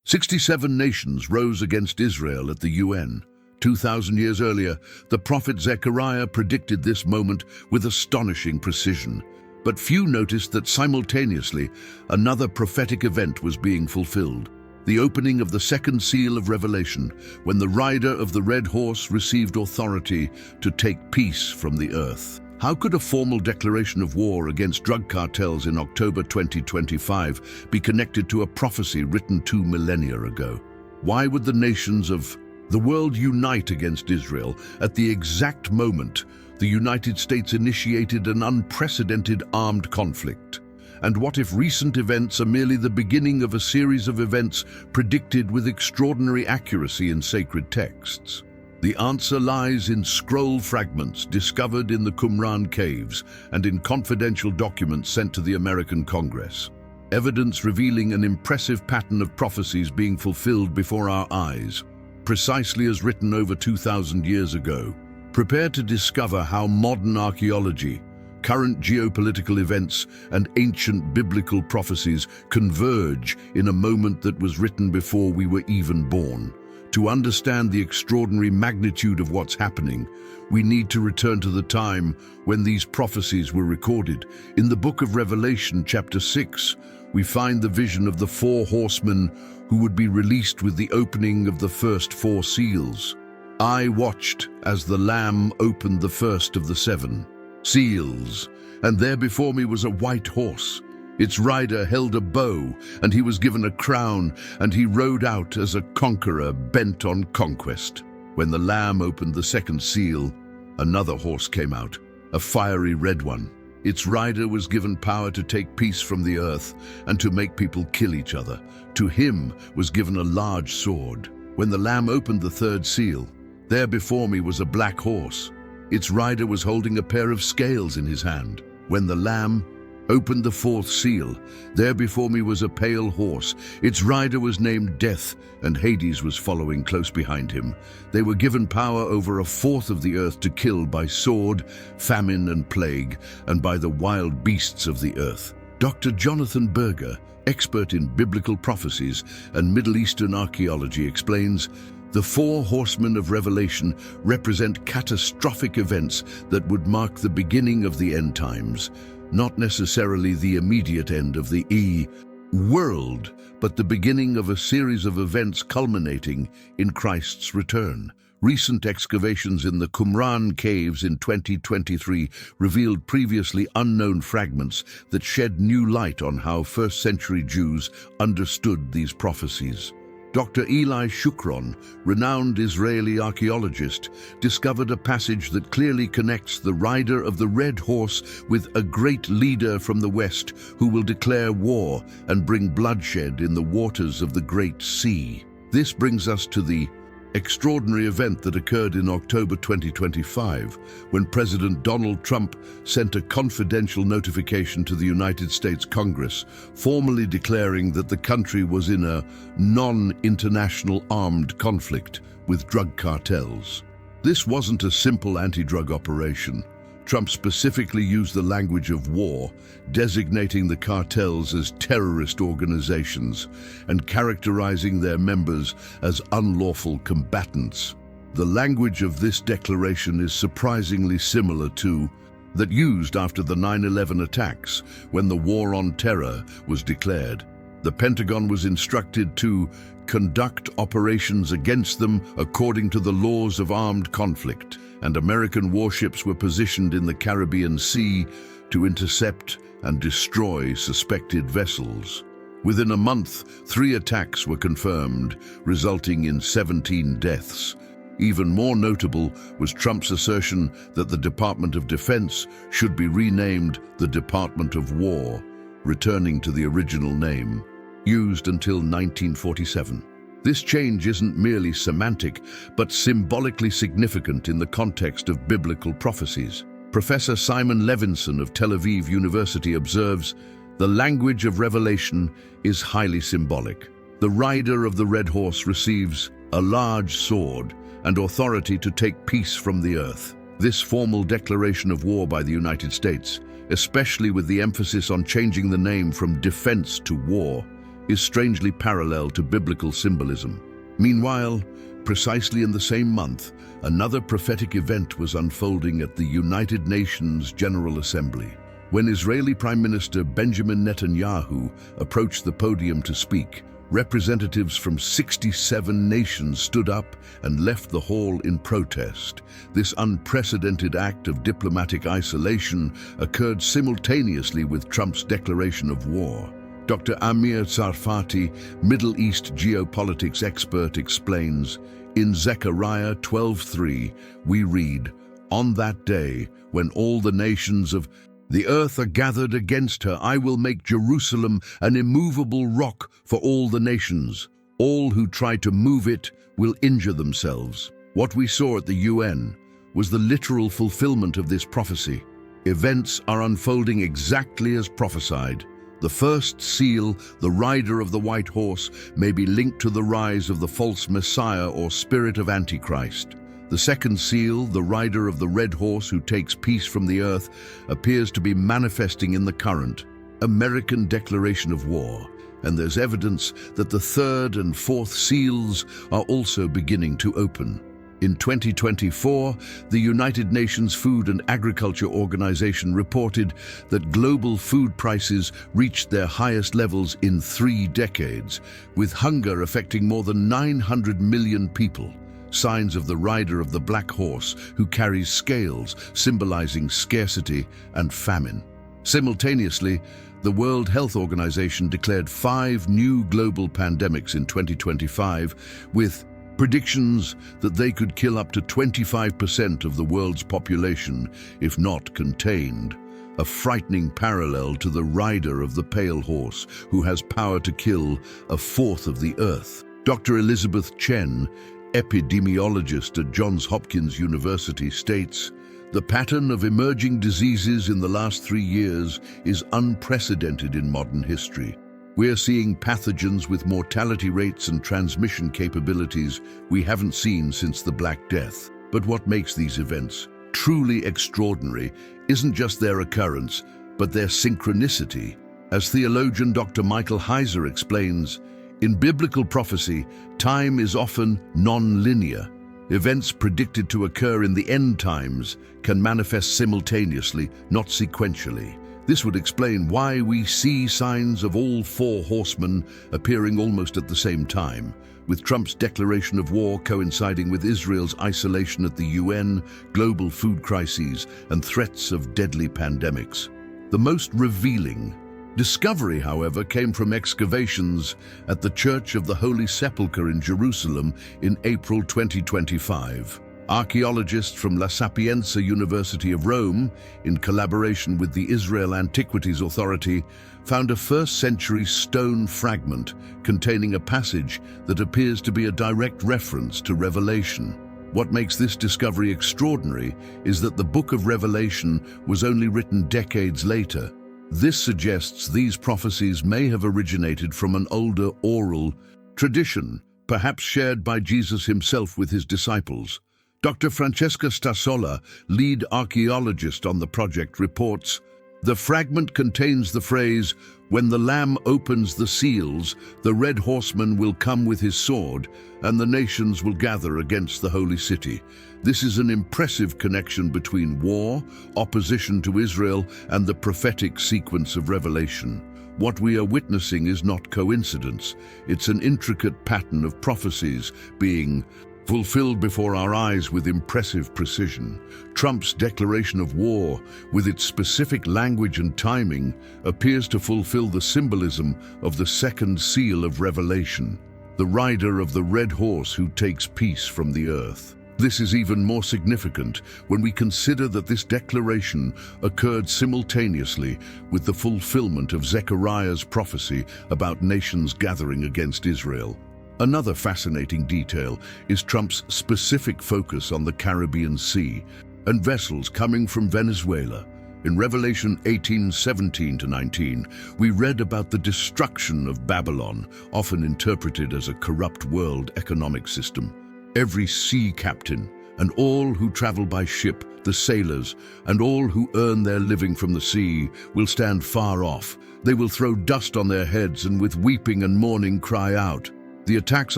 67 nations rose against Israel at the UN. 2,000 years earlier, the prophet Zechariah predicted this moment with astonishing precision. But few noticed that simultaneously, another prophetic event was being fulfilled. The opening of the second seal of Revelation, when the rider of the red horse received authority to take peace from the earth. How could a formal declaration of war against drug cartels in October 2025 be connected to a prophecy written 2 millennia ago? Why would the nations of the world unite against Israel at the exact moment the United States initiated an unprecedented armed conflict? And what if recent events are merely the beginning of a series of events predicted with extraordinary accuracy in sacred texts? The answer lies in scroll fragments discovered in the Qumran caves and in confidential documents sent to the American Congress. Evidence revealing an impressive pattern of prophecies being fulfilled before our eyes, precisely as written over 2,000 years ago. Prepare to discover how modern archaeology, current geopolitical events, and ancient biblical prophecies converge in a moment that was written before we were even born. To understand the extraordinary magnitude of what's happening, we need to return to the time when these prophecies were recorded. In the book of Revelation, chapter 6, we find the vision of the 4 horsemen who would be released with the opening of the first 4 seals. I watched as the Lamb opened the first of the 7 seals, and there before me was a white horse. Its rider held a bow, and he was given a crown, and he rode out as a conqueror bent on conquest. When the Lamb opened the second seal, another horse came out, a fiery red one. Its rider was given power to take peace from the earth and to make people kill each other. To him was given a large sword. When the Lamb opened the third seal, there before me was a black horse. Its rider was holding a pair of scales in his hand. When the Lamb opened the fourth seal, there before me was a pale horse. Its rider was named Death, and Hades was following close behind him. They were given power over a fourth of the earth to kill by sword, famine, and plague, and by the wild beasts of the earth. Dr. Jonathan Berger, expert in biblical prophecies and Middle Eastern archaeology, explains, the 4 horsemen of Revelation represent catastrophic events that would mark the beginning of the end times. Not necessarily the immediate end of the world, but the beginning of a series of events culminating in Christ's return. Recent excavations in the Qumran caves in 2023 revealed previously unknown fragments that shed new light on how first-century Jews understood these prophecies. Dr. Eli Shukron, renowned Israeli archaeologist, discovered a passage that clearly connects the rider of the red horse with a great leader from the west who will declare war and bring bloodshed in the waters of the Great Sea. This brings us to the extraordinary event that occurred in October 2025, when President Donald Trump sent a confidential notification to the United States Congress, formally declaring that the country was in a non-international armed conflict with drug cartels. This wasn't a simple anti-drug operation. Trump specifically used the language of war, designating the cartels as terrorist organizations and characterizing their members as unlawful combatants. The language of this declaration is surprisingly similar to that used after the 9/11 attacks, when the war on terror was declared. The Pentagon was instructed to conduct operations against them according to the laws of armed conflict, and American warships were positioned in the Caribbean Sea to intercept and destroy suspected vessels. Within a month, 3 attacks were confirmed, resulting in 17 deaths. Even more notable was Trump's assertion that the Department of Defense should be renamed the Department of War, returning to the original name, used until 1947. This change isn't merely semantic, but symbolically significant in the context of biblical prophecies. Professor Simon Levinson of Tel Aviv University observes, the language of Revelation is highly symbolic. The rider of the red horse receives a large sword and authority to take peace from the earth. This formal declaration of war by the United States, especially with the emphasis on changing the name from defense to war, is strangely parallel to biblical symbolism. Meanwhile, precisely in the same month, another prophetic event was unfolding at the United Nations General Assembly. When Israeli Prime Minister Benjamin Netanyahu approached the podium to speak, representatives from 67 nations stood up and left the hall in protest. This unprecedented act of diplomatic isolation occurred simultaneously with Trump's declaration of war. Dr. Amir Tsarfati, Middle East geopolitics expert, explains, in Zechariah 12:3, we read, "On that day, when all the nations of the earth are gathered against her, I will make Jerusalem an immovable rock for all the nations. All who try to move it will injure themselves." What we saw at the UN was the literal fulfillment of this prophecy. Events are unfolding exactly as prophesied. The first seal, the rider of the white horse, may be linked to the rise of the false Messiah or spirit of Antichrist. The second seal, the rider of the red horse who takes peace from the earth, appears to be manifesting in the current American declaration of war, and there's evidence that the third and fourth seals are also beginning to open. In 2024, the United Nations Food and Agriculture Organization reported that global food prices reached their highest levels in 3 decades, with hunger affecting more than 900 million people. Signs of the rider of the black horse who carries scales symbolizing scarcity and famine. Simultaneously, the World Health Organization declared 5 new global pandemics in 2025, with predictions that they could kill up to 25% of the world's population if not contained. A frightening parallel to the rider of the pale horse who has power to kill a fourth of the earth. Dr. Elizabeth Chen, epidemiologist at Johns Hopkins University, states, "The pattern of emerging diseases in the last 3 years is unprecedented in modern history. We're seeing pathogens with mortality rates and transmission capabilities we haven't seen since the Black Death. But what makes these events truly extraordinary isn't just their occurrence, but their synchronicity. As theologian Dr. Michael Heiser explains, in biblical prophecy, time is often non-linear. Events predicted to occur in the end times can manifest simultaneously, not sequentially. This would explain why we see signs of all 4 horsemen appearing almost at the same time, with Trump's declaration of war coinciding with Israel's isolation at the UN, global food crises, and threats of deadly pandemics. The most revealing discovery, however, came from excavations at the Church of the Holy Sepulchre in Jerusalem in April 2025. Archaeologists from La Sapienza University of Rome, in collaboration with the Israel Antiquities Authority, found a 1st-century stone fragment containing a passage that appears to be a direct reference to Revelation. What makes this discovery extraordinary is that the book of Revelation was only written decades later. This suggests these prophecies may have originated from an older oral tradition, perhaps shared by Jesus himself with his disciples. Dr. Francesca Stassola, lead archaeologist on the project, reports, "The fragment contains the phrase, 'When the Lamb opens the seals, the red horseman will come with his sword, and the nations will gather against the holy city.' This is an impressive connection between war, opposition to Israel, and the prophetic sequence of Revelation. What we are witnessing is not coincidence. It's an intricate pattern of prophecies being fulfilled before our eyes with impressive precision. Trump's declaration of war, with its specific language and timing, appears to fulfill the symbolism of the 2nd seal of Revelation, the rider of the red horse who takes peace from the earth. This is even more significant when we consider that this declaration occurred simultaneously with the fulfillment of Zechariah's prophecy about nations gathering against Israel. Another fascinating detail is Trump's specific focus on the Caribbean Sea and vessels coming from Venezuela. In Revelation 18:17-19, we read about the destruction of Babylon, often interpreted as a corrupt world economic system. Every sea captain And all who travel by ship, the sailors, and all who earn their living from the sea, will stand far off. They will throw dust on their heads and with weeping and mourning cry out. The attacks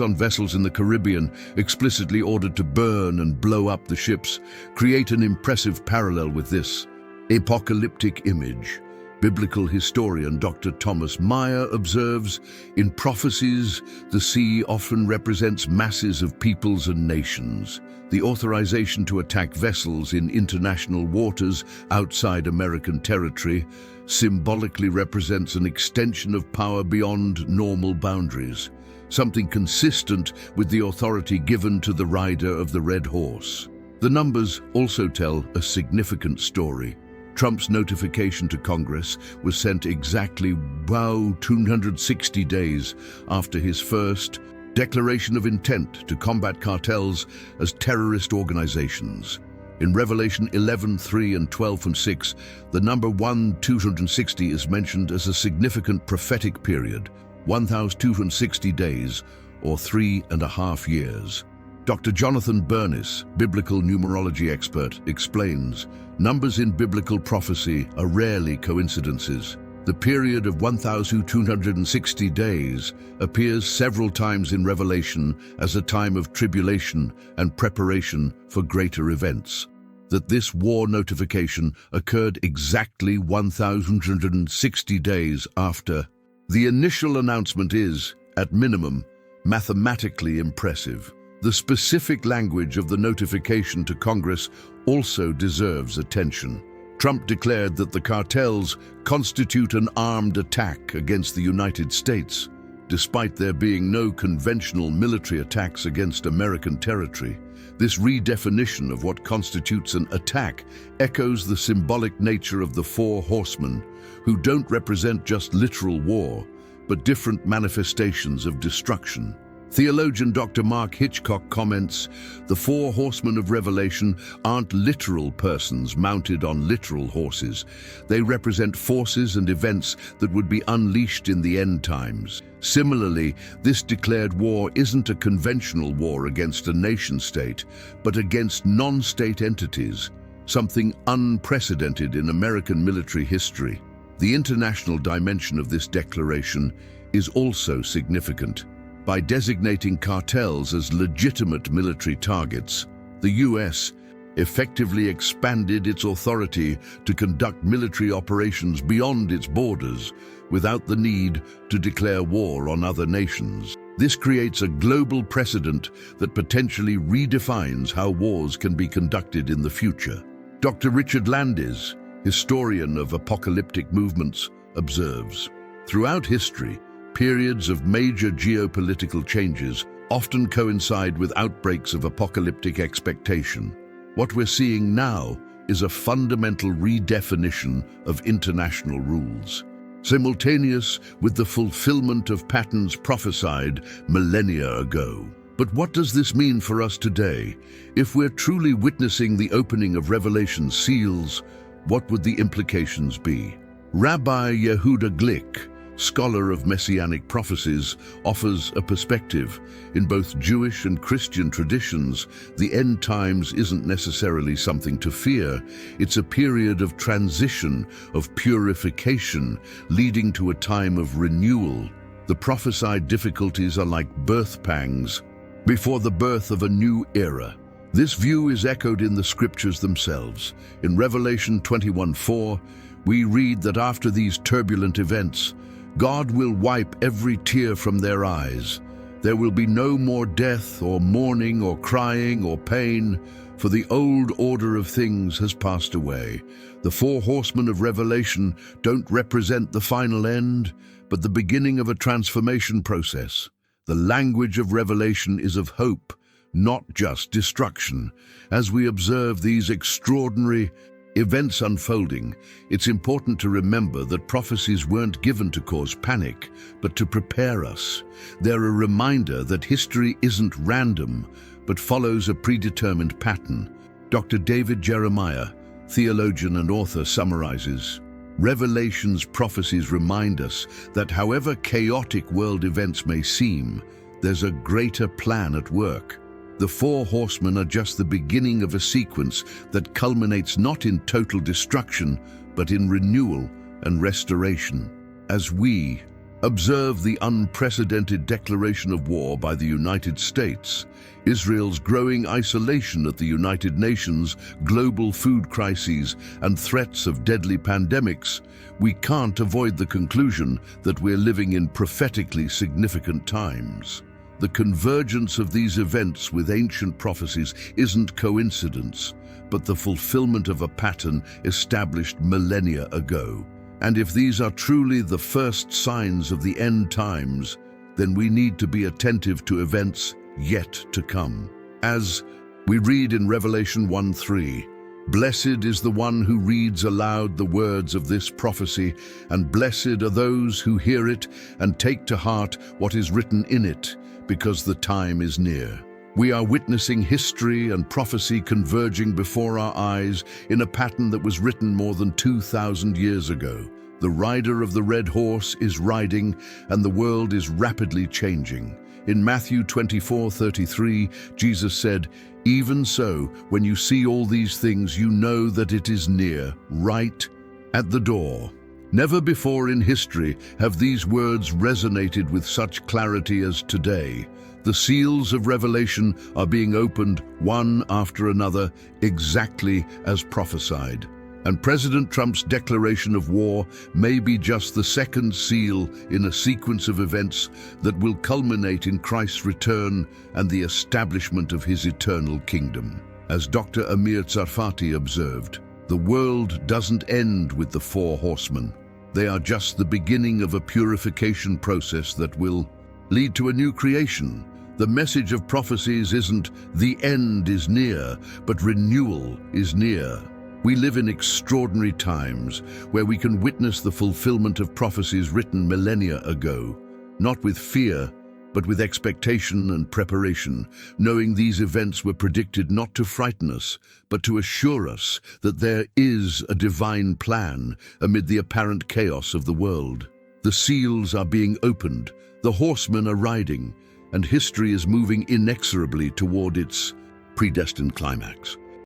on vessels in the Caribbean, explicitly ordered to burn and blow up the ships, create an impressive parallel with this apocalyptic image. Biblical historian Dr. Thomas Meyer observes, in Prophecies, the sea often represents masses of peoples and nations. The authorization to attack vessels in international waters outside American territory symbolically represents an extension of power beyond normal boundaries, something consistent with the authority given to the rider of the red horse. The numbers also tell a significant story. Trump's notification to Congress was sent exactly 260 days after his first declaration of intent to combat cartels as terrorist organizations. In Revelation 11:3 and 12:6, the number 1260 is mentioned as a significant prophetic period, 1,260 days, or 3.5 years. Dr. Jonathan Bernis, biblical numerology expert, explains, numbers in biblical prophecy are rarely coincidences. The period of 1,260 days appears several times in Revelation as a time of tribulation and preparation for greater events. That this war notification occurred exactly 1,260 days after the initial announcement is, at minimum, mathematically impressive. The specific language of the notification to Congress also deserves attention. Trump declared that the cartels constitute an armed attack against the United States, despite there being no conventional military attacks against American territory. This redefinition of what constitutes an attack echoes the symbolic nature of the four horsemen, who don't represent just literal war, but different manifestations of destruction. Theologian Dr. Mark Hitchcock comments, the four horsemen of Revelation aren't literal persons mounted on literal horses. They represent forces and events that would be unleashed in the end times. Similarly, this declared war isn't a conventional war against a nation-state, but against non-state entities, something unprecedented in American military history. The international dimension of this declaration is also significant. By designating cartels as legitimate military targets, the U.S. effectively expanded its authority to conduct military operations beyond its borders without the need to declare war on other nations. This creates a global precedent that potentially redefines how wars can be conducted in the future. Dr. Richard Landis, historian of apocalyptic movements, observes, throughout history, periods of major geopolitical changes often coincide with outbreaks of apocalyptic expectation. What we're seeing now is a fundamental redefinition of international rules, simultaneous with the fulfillment of patterns prophesied millennia ago. But what does this mean for us today? If we're truly witnessing the opening of Revelation's seals, what would the implications be? Rabbi Yehuda Glick, scholar of Messianic prophecies, offers a perspective. In both Jewish and Christian traditions, the end times isn't necessarily something to fear. It's a period of transition, of purification, leading to a time of renewal. The prophesied difficulties are like birth pangs before the birth of a new era. This view is echoed in the scriptures themselves. In Revelation 21:4, we read that after these turbulent events, God will wipe every tear from their eyes. There will be no more death or mourning or crying or pain, for the old order of things has passed away. The four horsemen of Revelation don't represent the final end, but the beginning of a transformation process. The language of Revelation is of hope, not just destruction. As we observe these extraordinary events unfolding, it's important to remember that prophecies weren't given to cause panic, but to prepare us. They're a reminder that history isn't random, but follows a predetermined pattern. Dr. David Jeremiah, theologian and author, summarizes, Revelation's prophecies remind us that however chaotic world events may seem, there's a greater plan at work. The four horsemen are just the beginning of a sequence that culminates not in total destruction, but in renewal and restoration. As we observe the unprecedented declaration of war by the United States, Israel's growing isolation at the United Nations, global food crises, and threats of deadly pandemics, we can't avoid the conclusion that we're living in prophetically significant times. The convergence of these events with ancient prophecies isn't coincidence, but the fulfillment of a pattern established millennia ago. And if these are truly the first signs of the end times, then we need to be attentive to events yet to come. As we read in Revelation 1:3, "Blessed is the one who reads aloud the words of this prophecy, and blessed are those who hear it and take to heart what is written in it, because the time is near." We are witnessing history and prophecy converging before our eyes in a pattern that was written more than 2,000 years ago. The rider of the red horse is riding, and the world is rapidly changing. In Matthew 24:33, Jesus said, "Even so, when you see all these things, you know that it is near, right at the door." Never before in history have these words resonated with such clarity as today. The seals of Revelation are being opened one after another, exactly as prophesied. And President Trump's declaration of war may be just the second seal in a sequence of events that will culminate in Christ's return and the establishment of his eternal kingdom. As Dr. Amir Tsarfati observed, the world doesn't end with the four horsemen. They are just the beginning of a purification process that will lead to a new creation. The message of prophecies isn't "the end is near," but renewal is near. We live in extraordinary times where we can witness the fulfillment of prophecies written millennia ago, not with fear, but with expectation and preparation, knowing these events were predicted not to frighten us, but to assure us that there is a divine plan amid the apparent chaos of the world. The seals are being opened, the horsemen are riding, and history is moving inexorably toward its predestined climax.